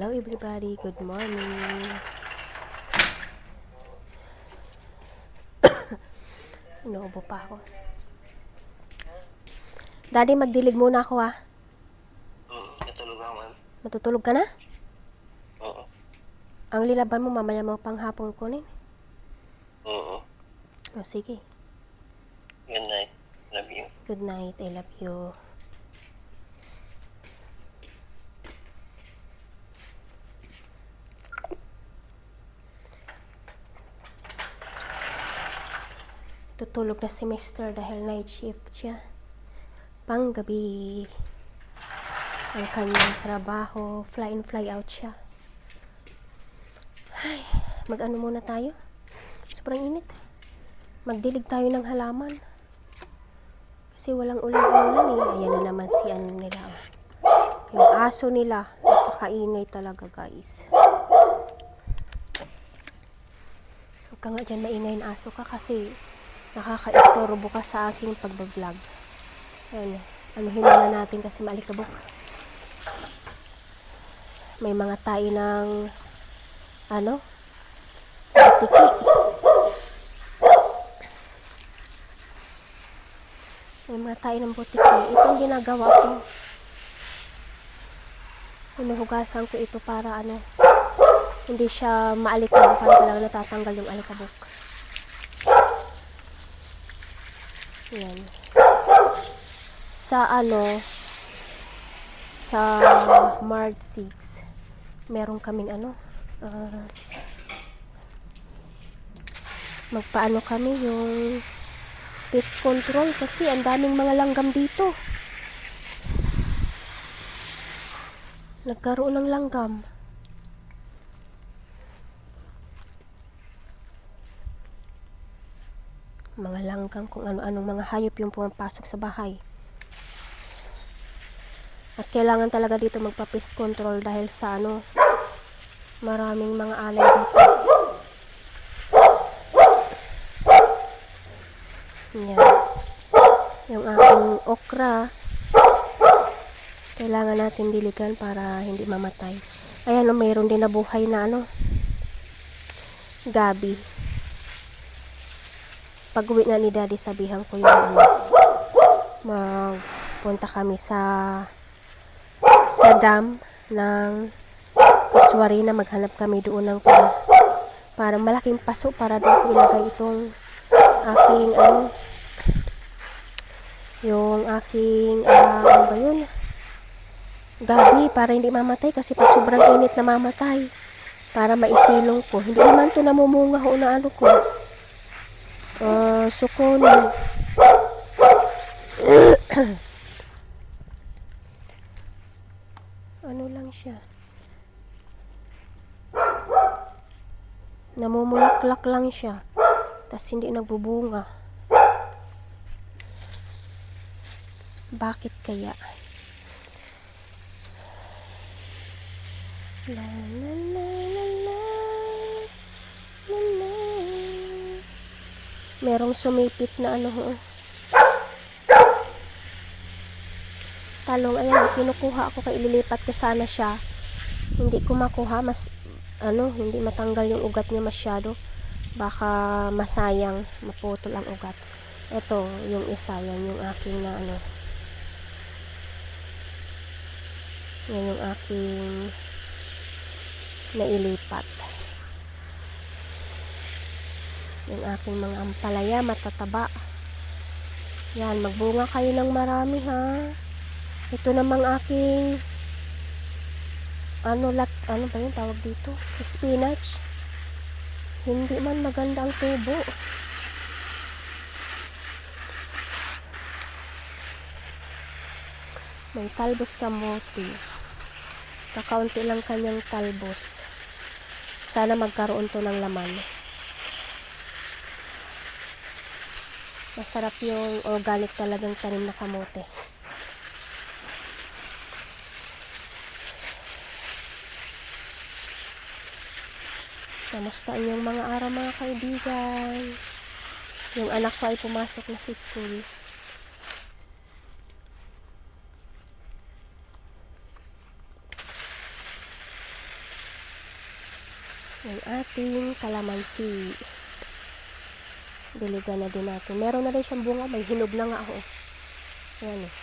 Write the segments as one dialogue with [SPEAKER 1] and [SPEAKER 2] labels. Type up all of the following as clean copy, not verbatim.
[SPEAKER 1] Hello everybody, good morning. Inuubo pa ako. Daddy, magdilig muna ako
[SPEAKER 2] Natulog ako, ma'am.
[SPEAKER 1] Matutulog ka na?
[SPEAKER 2] Oo.
[SPEAKER 1] Ang lilaban mo mamaya mo panghapon kunin.
[SPEAKER 2] Oo.
[SPEAKER 1] O sige.
[SPEAKER 2] Good night. Love you.
[SPEAKER 1] Good night, I love you. Tutulog na si Mr. dahil night shift siya. Panggabi. Ang kanyang trabaho, fly in fly out siya. Ay, mag-ano muna tayo? Sobrang init. Magdilig tayo ng halaman. Kasi walang ulan-ulan eh. Ayan na naman si ano nila. Yung aso nila. Napakaingay talaga guys. Huwag ka nga dyan maingay na aso ka kasi nakaka-istorbo ka sa aking pagbablog. Ayan. Anuhin na natin kasi maalikabok. May mga tayo ng butiki. May mga tayo ng butiki. Itong ginagawa ko. Hinuhugasan ko ito para hindi siya maalikabok. Talaga natatanggal yung alikabok. Yan. Sa March 6 meron kaming magpaano kami yung pest control kasi ang daming mga langgam dito. Nagkaroon ng langgam. Mga langgam, kung ano-anong mga hayop yung pumapasok sa bahay. At kailangan talaga dito magpa-pest control dahil sa maraming mga alay dito. Yan. Yung aking okra, kailangan natin diligan para hindi mamatay. Ayan, mayroon din na buhay na gabi. Pag uwi na ni Daddy, sabihan ko yung magpunta kami sa dam ng Kaswari na maghanap kami doon ng para malaking paso para doon ko ilagay itong aking yung aking gabi para hindi mamatay kasi pag sobrang init na mamatay para maisilong ko. Hindi naman to namumunga ho na ko sukunin. Ano lang siya, namumulaklak lang siya tas hindi nagbubunga. Bakit kaya? La la la la la la la. Merong sumipit na talong. Ayan, kinukuha ako kaya ililipat ko sana siya. Hindi ko makuha, hindi matanggal yung ugat niya masyado. Baka masayang, maputol ang ugat. Ito, yung isa, yan yung aking yan yung aking nailipat. Yung aking mga ampalaya, matataba. Yan, magbunga kayo ng marami ha. Ito namang aking ba yung tawag dito? Spinach. Hindi man maganda ang tubo. May talbos kamote. Kakaunti lang kanyang talbos. Sana magkaroon to ng laman. Masarap yung organic talagang tanim na kamote. Kamusta yung mga araw mga kaibigan? Yung anak ko ay pumasok na sa school. Yung ating kalamansi. Diligan na din natin. Meron na rin siyang bunga. May hinog na nga ako. Ayan eh.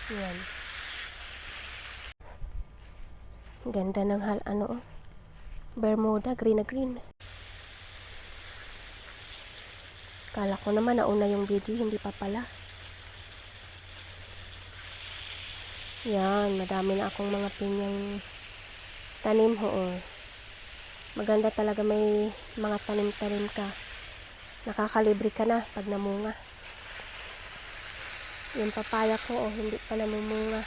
[SPEAKER 1] Ayan. Ganda ng Bermuda. Green na green. Kala ko naman nauna yung video. Hindi pa pala. Yan. Madami na akong mga pinyang tanim ho. Maganda talaga may mga tanim-tanim ka. Nakakalibre ka na pag namunga. Yung papaya ko, hindi pa namumunga.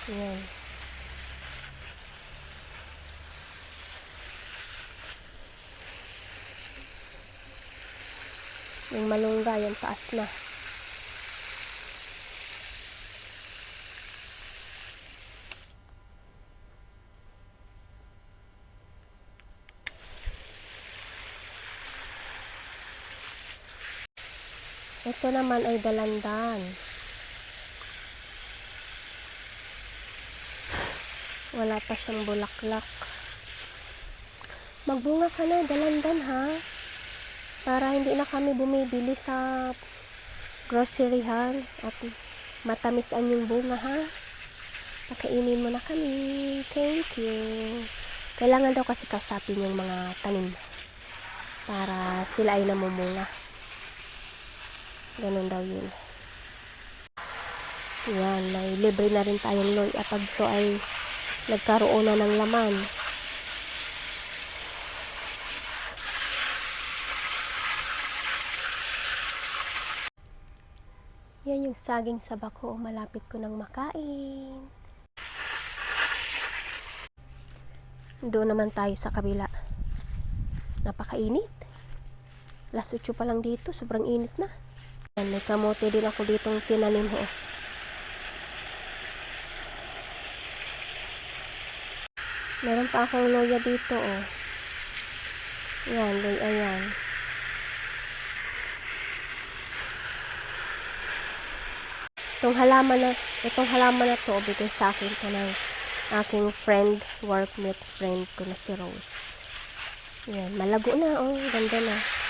[SPEAKER 1] Yan. Yung malunggay, yung taas na. Ito naman ay dalandan. Wala pa siyang bulaklak. Magbunga ka na, dalandan ha. Para hindi na kami bumibili sa groceryhan at matamisan yung bunga ha. Pakainin mo na kami. Thank you. Kailangan daw kasi kausapin yung mga tanim para sila ay namumunga. Ganun daw yun. Yan, may libre na rin tayong loy at pag ito ay nagkaroon na ng laman. Yan yung saging sa bako. Malapit ko nang makain. Doon naman tayo sa kabila. Napakainit. Alas 8 pa lang dito. Sobrang init na. Yan, may kamote din ako ditong tinanim ho. Meron pa akong loya dito Yan, ayan. Itong halaman na to, bigay sa akin ito ng aking friend, workmate friend ko na si Rose. Yan, malago na ganda na.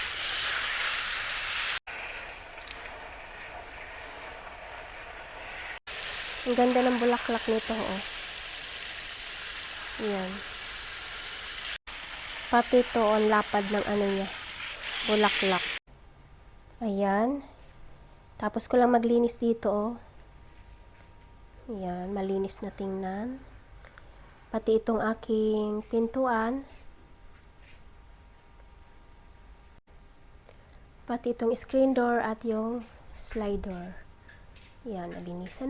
[SPEAKER 1] Ang ganda ng bulaklak nito Yan. Pati ito ang lapad ng niya, bulaklak. Ayan. Tapos ko lang maglinis dito Yan, malinis na tingnan. Pati itong aking pintuan. Pati itong screen door at yung slide door. Yan, nalinisan na.